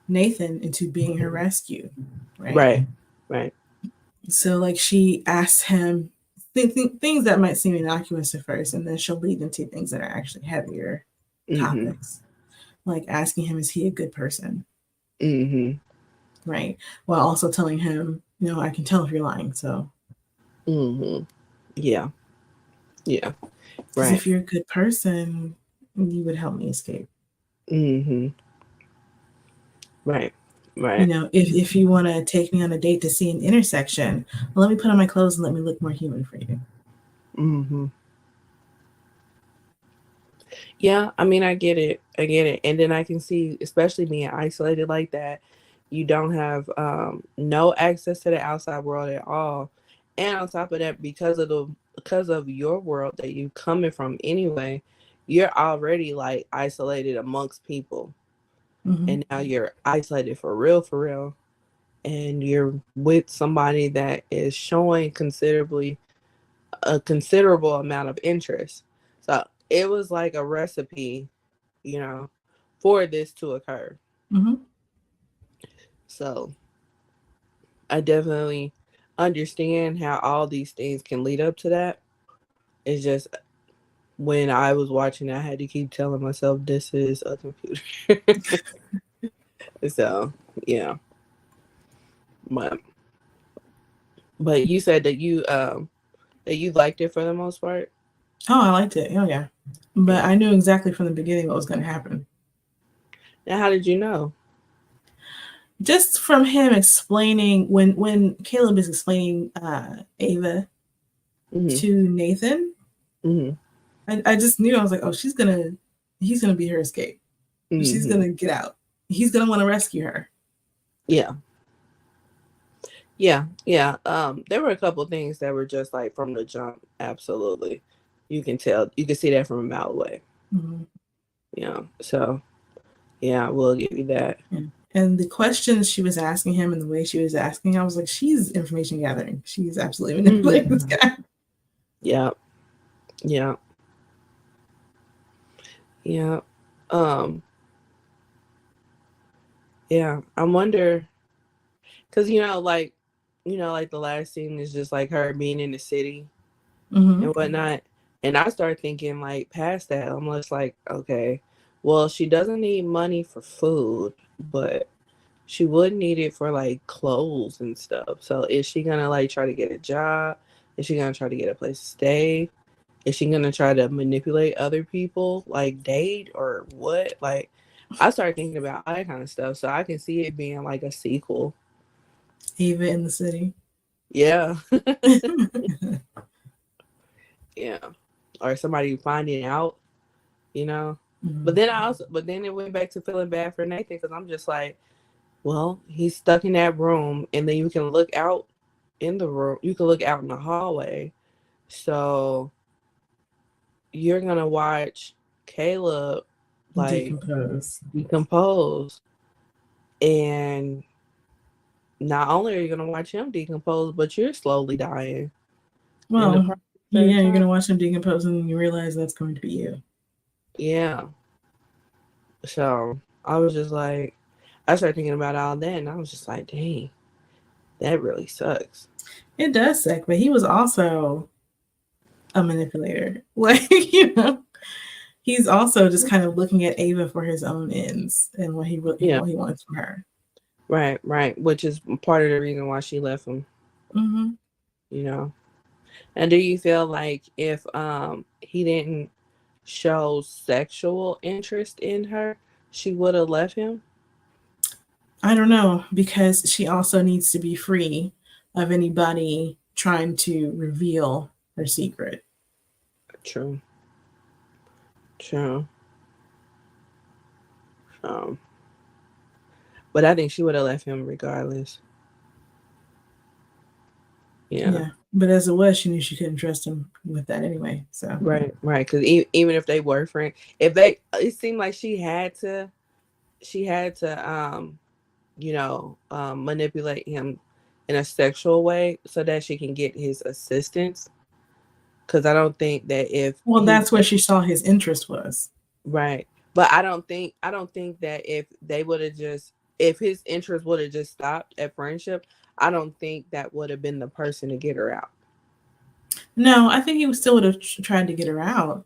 Nathan into being her rescue, right? Right, right. So like she asks him things that might seem innocuous at first, and then she'll lead into things that are actually heavier Mhm, topics, like asking him, "Is he a good person?" mhm, Right, while also telling him, I can tell if you're lying. So, mhm. Yeah, yeah. because Right. if you're a good person, you would help me escape. Mhm. Right. Right. If you want to take me on a date to see an intersection, well, let me put on my clothes and let me look more human for you. Mhm. Yeah, I mean, I get it. I get it. And then I can see, especially being isolated like that, you don't have no access to the outside world at all. And on top of that, because of your world that you coming from anyway, you're already like isolated amongst people. Hmm. And now you're isolated for real. And you're with somebody that is showing a considerable amount of interest. So it was like a recipe, you know, for this to occur. Hmm. So I definitely understand how all these things can lead up to that. It's just when I was watching, I had to keep telling myself this is a computer. So yeah, but you said that you liked it for the most part. Oh, I liked it. Oh, yeah. But Yeah. I knew exactly from the beginning what was going to happen. Now, how did you know? Just from him explaining when Caleb is explaining Ava Mhm. to Nathan, Mhm. I just knew. I was like, oh, he's gonna be her escape. She's Mhm. gonna get out. He's gonna want to rescue her. Yeah. Yeah, yeah. There were a couple things that were just like from the jump. Absolutely, you can tell. You can see that from a mile away. Mhm. Yeah. So yeah, we'll give you that. Yeah. And the questions she was asking him and the way she was asking, I was like, she's information gathering. She's absolutely manipulating this Mhm. guy. Yeah. Yeah. Yeah. Um. Yeah. I wonder, cause like the last scene is just like her being in the city Hmm. and whatnot. And I start thinking like past that, I'm just like, okay, well, she doesn't need money for food, but she would need it for like clothes and stuff. So is she gonna like try to get a job? Is she gonna try to get a place to stay? Is she gonna try to manipulate other people, like date or what? Like, I started thinking about all that kind of stuff. So I can see it being like a sequel. Ava in the city. Yeah. Yeah. Or somebody finding out, you know? But then it went back to feeling bad for Nathan because I'm just like, well, he's stuck in that room, and then you can look out in the room. You can look out in the hallway. So you're gonna watch Caleb like decompose, and not only are you gonna watch him decompose, but you're slowly dying. Well, yeah, you're gonna watch him decompose, and you realize that's going to be you. Yeah. So I was just like, I started thinking about all that, and I was just like, dang, that really sucks. It does suck, but he was also a manipulator. Like, he's also just kind of looking at Ava for his own ends and what he wants from her. Right. Which is part of the reason why she left him. Mm-hmm. And do you feel like if he didn't show sexual interest in her, she would have left him? I don't know, because she also needs to be free of anybody trying to reveal her secret. True. But I think she would have left him regardless. Yeah. But as it was, she knew she couldn't trust him with that anyway. So right. Because even if they were friends, it seemed like she had to manipulate him in a sexual way so that she can get his assistance. Because I don't think that that's where she saw his interest was. Right. But I don't think that if his interest would have just stopped at friendship, I don't think that would have been the person to get her out. No, I think he still would have tried to get her out.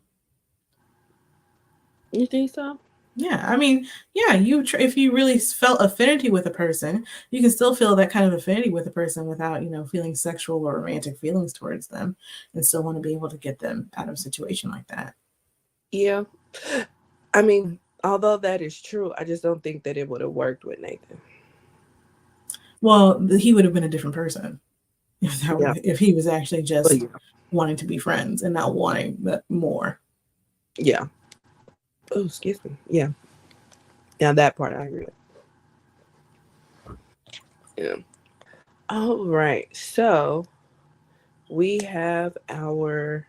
You think so? Yeah, I mean, yeah, if you really felt affinity with a person, you can still feel that kind of affinity with a person without, feeling sexual or romantic feelings towards them, and still want to be able to get them out of a situation like that. Yeah. I mean, although that is true, I just don't think that it would have worked with Nathan. Well, he would have been a different person if he was actually just wanting to be friends and not wanting that more. Yeah. Oh, excuse me. Yeah. Now that part I agree with. Yeah. All right. So we have if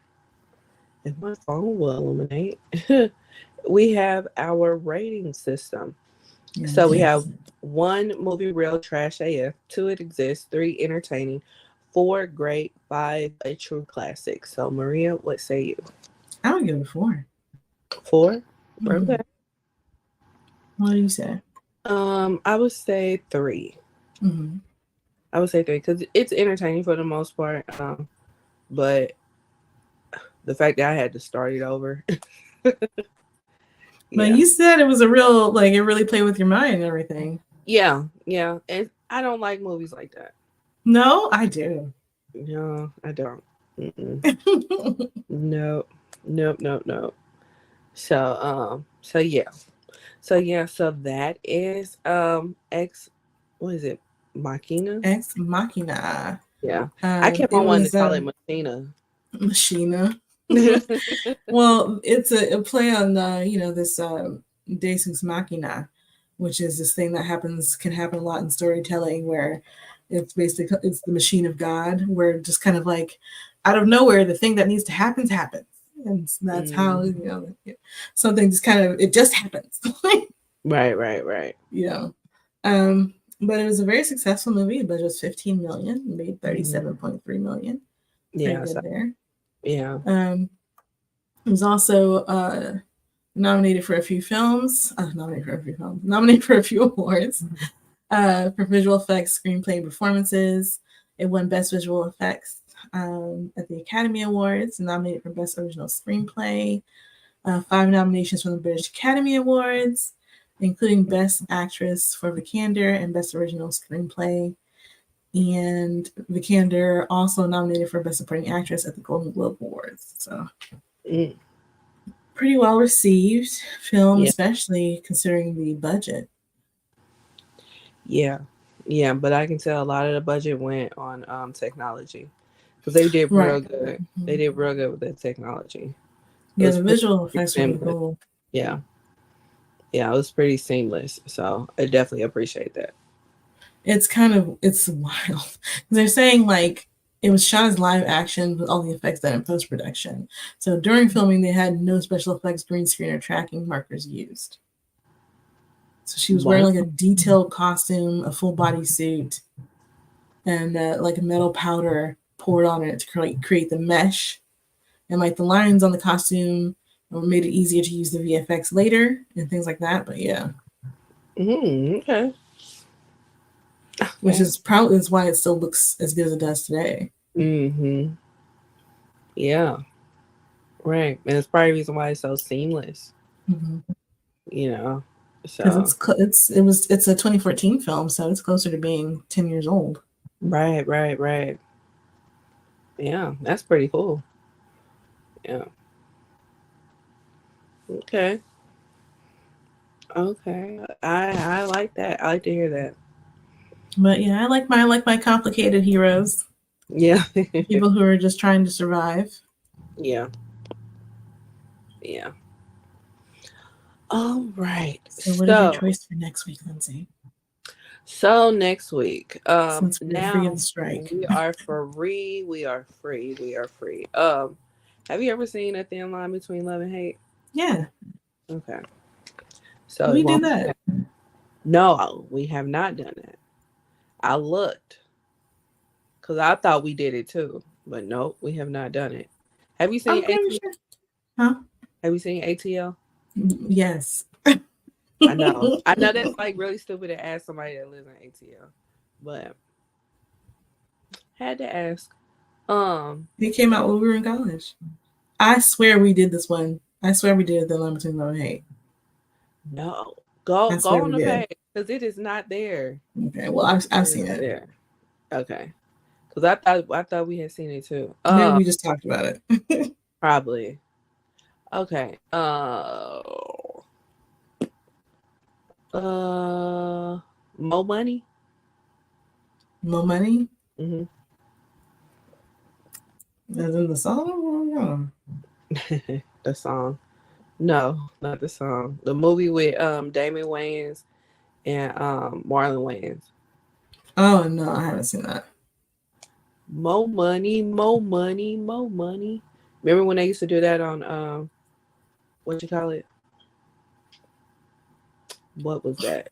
my phone will illuminate, we have our rating system. Yes. So we have 1 movie real trash AF, 2 it exists, 3 entertaining, 4 great, 5 a true classic. So Maria, what say you? I would give it 4. 4? Mm-hmm. Okay. What do you say? I would say 3. Mm-hmm. I would say 3 because it's entertaining for the most part. But the fact that I had to start it over. But you said it was a real, it really played with your mind and everything. Yeah. And I don't like movies like that. No, I do. No, I don't. No. So that is what is it? Machina? Ex Machina. Yeah. I kept on wanting to call it Machina. Machina. Well, it's a play on this Deus Machina, which is this thing that can happen a lot in storytelling, where it's the machine of God, where just kind of like out of nowhere the thing that needs to happens, and that's how something just kind of it just happens. Right. But it was a very successful movie. The budget was $15 million, made $37.3 million. Yeah, good there. Yeah. It was also nominated for a few awards. For visual effects, screenplay, and performances. It won Best Visual Effects at the Academy Awards, nominated for Best Original Screenplay. 5 nominations from the British Academy Awards, including Best Actress for Vikander and Best Original Screenplay. And Vikander also nominated for Best Supporting Actress at the Golden Globe Awards. So pretty well received film, especially considering the budget. Yeah, but I can tell a lot of the budget went on technology because they did real good. Mm-hmm. They did real good with that technology. Yeah, the visual effects were cool. Yeah. Yeah, it was pretty seamless. So I definitely appreciate that. It's wild. They're saying like it was shot as live action with all the effects done in post production. So during filming, they had no special effects, green screen, or tracking markers used. So she was wearing Wow. like a detailed costume, a full body suit, and like a metal powder poured on it to create the mesh. And like the lines on the costume made it easier to use the VFX later and things like that. But yeah, Okay. which Okay. is probably is why it still looks as good as it does today. Yeah. Right. And it's probably the reason why it's so seamless. Mm-hmm. You know. Because So it's a 2014 film, so it's closer to being 10 years old. right. Yeah, that's pretty cool. Yeah. Okay. Okay. I like that. I like to hear that. But yeah, I like my complicated heroes, Yeah. people who are just trying to survive. Yeah. Yeah. All right. So, what is your choice for next week, Lindsay? So next week, Since we're free of the now strike. we are free. We are free. We are free. Have you ever seen A Thin Line Between Love and Hate? Yeah, Okay. So it we did won't. that. No, we have not done that. I looked because I thought we did it too, but nope, we have not done it. Have you seen I'm pretty ATL? sure. Huh? Have you seen ATL? Yes. I know. I know that's like really stupid to ask somebody that lives in ATL, but had to ask. It came out when we were in college. I swear we did this one. I swear we did the Line Between Love and Hate. No, I go swear on we the did. page because it is not there. Okay, well, I've It is seen not it. there. Okay, because I thought we had seen it too. Maybe we just talked about it. Probably. Okay. Mo Money. No money? Mm-hmm. As in the song? The song. No, not the song. The movie with Damon Wayans and Marlon Wayans. Oh, no, I haven't seen that. Mo money, mo money, mo money. Remember when they used to do that on what you call it? What was that?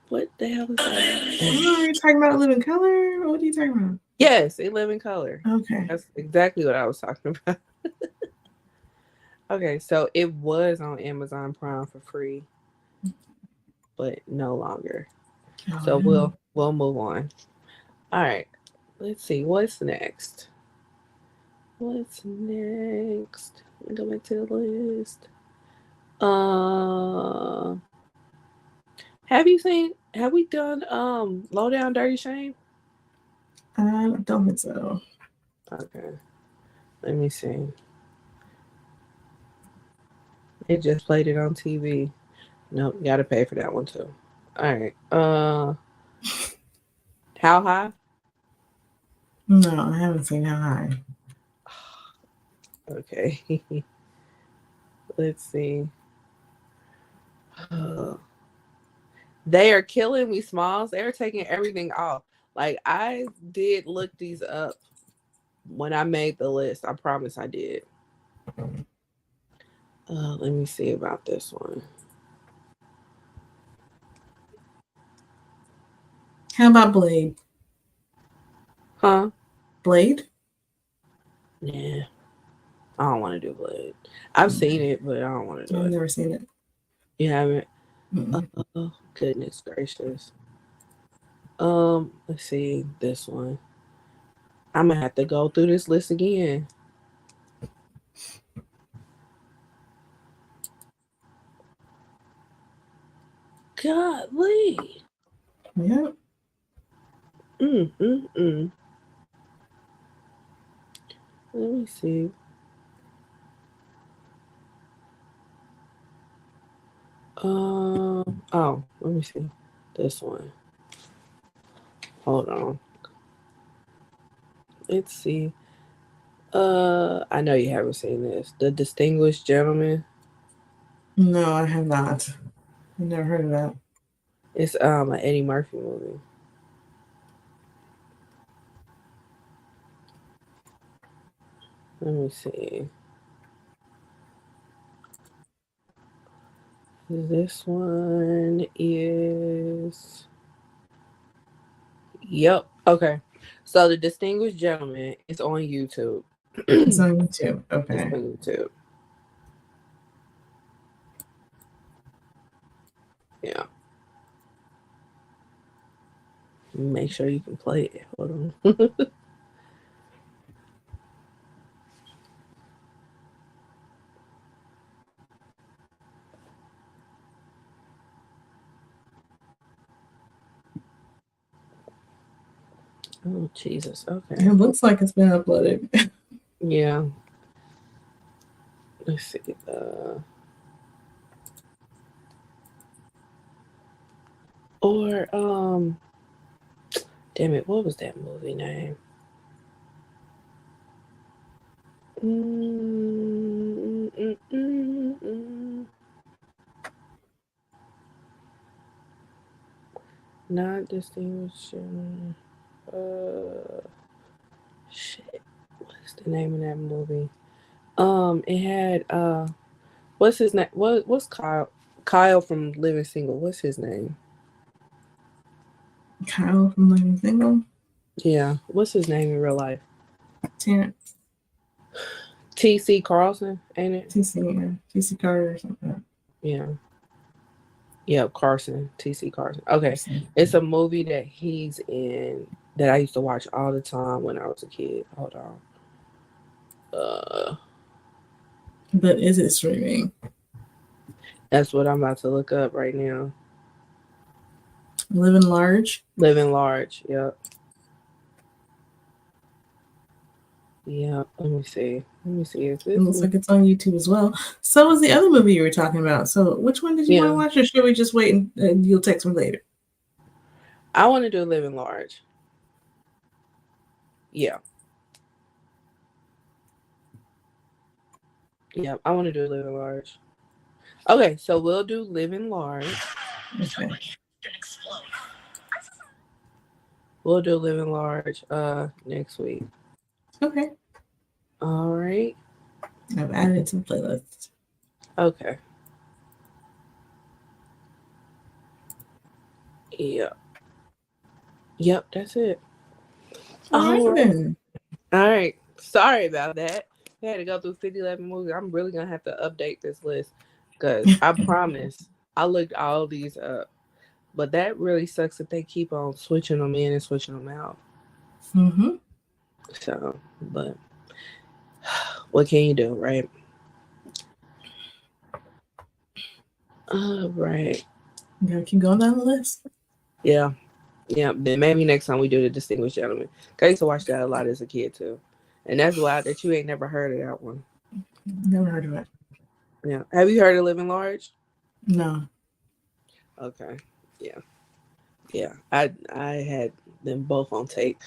What the hell is that? Are you talking about Living Color? What are you talking about? Yes, In Living Color. Okay. That's exactly what I was talking about. Okay, so it was on Amazon Prime for free, but no longer. So we'll move on. All right. Let's see what's next. What's next? Let me go back to the list. Uh, have we done Low Down Dirty Shame? I don't think so. Okay. Let me see. They just played it on TV. Nope, you gotta pay for that one too. All right. How High? No, I haven't seen How High. Okay. Let's see. They Are Killing Me Smalls. They are taking everything off. Like I did look these up when I made the list. I promise I did. Let me see about this one. How about Blade? Huh? Blade? Yeah. I don't want to do Blade. I've seen it, but I don't want to do I've it. never seen it. You haven't? Mm-mm. Oh, goodness gracious. Let's see this one. I'm gonna have to go through this list again. Golly. Yeah. Mm. Let me see. Let me see. This one. Hold on. Let's see. I know you haven't seen this. The Distinguished Gentleman. No, I have not. I've never heard of that. It's an Eddie Murphy movie. Let me see. This one is. Yep. Okay. So the Distinguished Gentleman is on YouTube. It's It's on YouTube. Okay. on YouTube. Yeah. Make sure you can play it. Hold on. Oh Jesus. Okay. It looks like it's been uploaded. Yeah. Let's see. Or damn it, what was that movie name? Mm, mm, mm, mm. Not distinguished. Shit. What's the name of that movie? It had what's his name? What's Kyle? Kyle from Living Single. What's his name? Kyle from Living Single. Yeah. What's his name in real life? Terrence. T.C. Carlson, ain't it? TC Carter or something. Yeah. Yep, Carson. T.C. Carson. Okay. Carson. It's a movie that he's in that I used to watch all the time when I was a kid. Hold on. But is it streaming? That's what I'm about to look up right now. Living Large. Living Large. Yep. Yeah. Let me see. Is this It looks like it's on YouTube as well. So was the other movie you were talking about. So which one did you want to watch, or should we just wait and you'll text me later? I want to do Living Large. Yeah. Yeah, I want to do Living Large. Okay, so we'll do Living Large. Okay. We'll do Living Large next week. Okay. All right. I've added it to the playlist. Okay. Yep. Yep, that's it. All right. All right. Sorry about that. We had to go through 5011 movies. I'm really going to have to update this list because I promise I looked all these up. But that really sucks that they keep on switching them in and switching them out. Mm-hmm. So, but what can you do, right? All right. You gotta keep going down the list. Yeah. Yeah. Then maybe next time we do The Distinguished Gentleman. I used to watch that a lot as a kid too. And that's wild that you ain't never heard of that one. Never heard of it. Yeah. Have you heard of Living Large? No. Okay. Yeah. Yeah. I had them both on tape.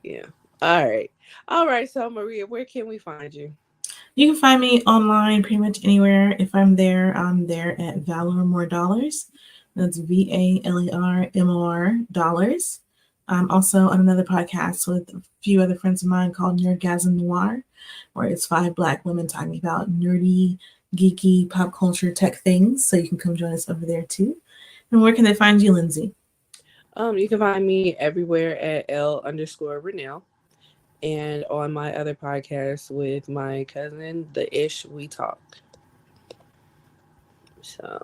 Yeah. All right. All right. So Maria, where can we find you? You can find me online pretty much anywhere. If I'm there at Valor More Dollars. That's VALERMOR dollars. I'm also on another podcast with a few other friends of mine called Nerdgasm Noir, where it's 5 Black women talking about nerdy, geeky, pop culture tech things. So you can come join us over there too. And where can they find you, Lindsay? You can find me everywhere at L_Renell. And on my other podcast with my cousin, The Ish We Talk. So,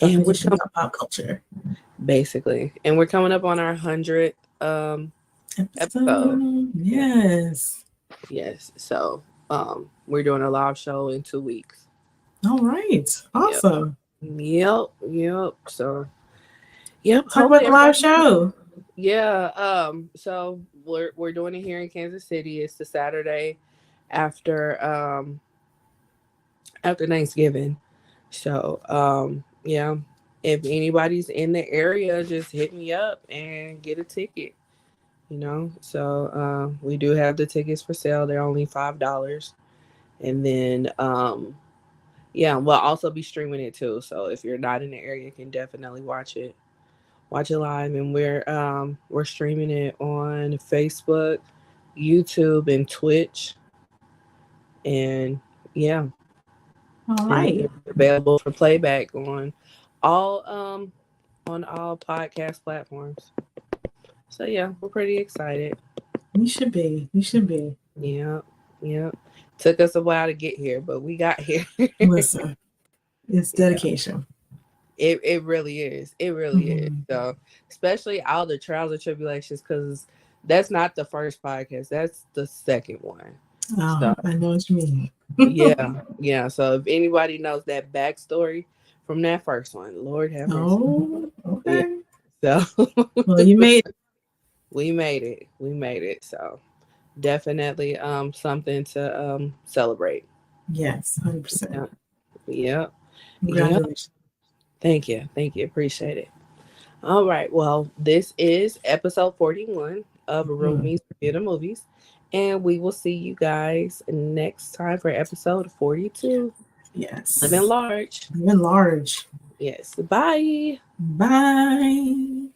and we're talking about pop culture, basically. And we're coming up on our 100th episode. Yes. Yes. So, we're doing a live show in 2 weeks. All right. Awesome. Yep. So, yep. Talk about the live show. Yeah. So we're doing it here in Kansas City. It's the Saturday after Thanksgiving. So yeah. If anybody's in the area, just hit me up and get a ticket. So we do have the tickets for sale. They're only $5. And then yeah, we'll also be streaming it too. So if you're not in the area, you can definitely watch it live. And we're streaming it on Facebook, YouTube, and Twitch. And yeah, All and then right. it's available for playback all um on all podcast platforms. So yeah, we're pretty excited. You should be. You should be. Yeah, yeah. Took us a while to get here, but we got here. Listen, it's Yeah, dedication. it really is. It really is. Mm-hmm. So especially all the trials and tribulations, because that's not the first podcast. That's the second one. So Oh, I know what you mean. yeah, yeah. So if anybody knows that backstory from that first one, Lord have mercy. Oh, Yeah. okay. So Well, you made it. we made it. We made it. So definitely something to celebrate. Yes, 100%. Yeah. Yeah. Yeah. Congratulations. Thank you. Thank you. Appreciate it. All right. Well, this is episode 41 of Mm, Roomies Review the Movies. And we will see you guys next time for episode 42. Living yes. large. Even large. Yes. Bye. Bye.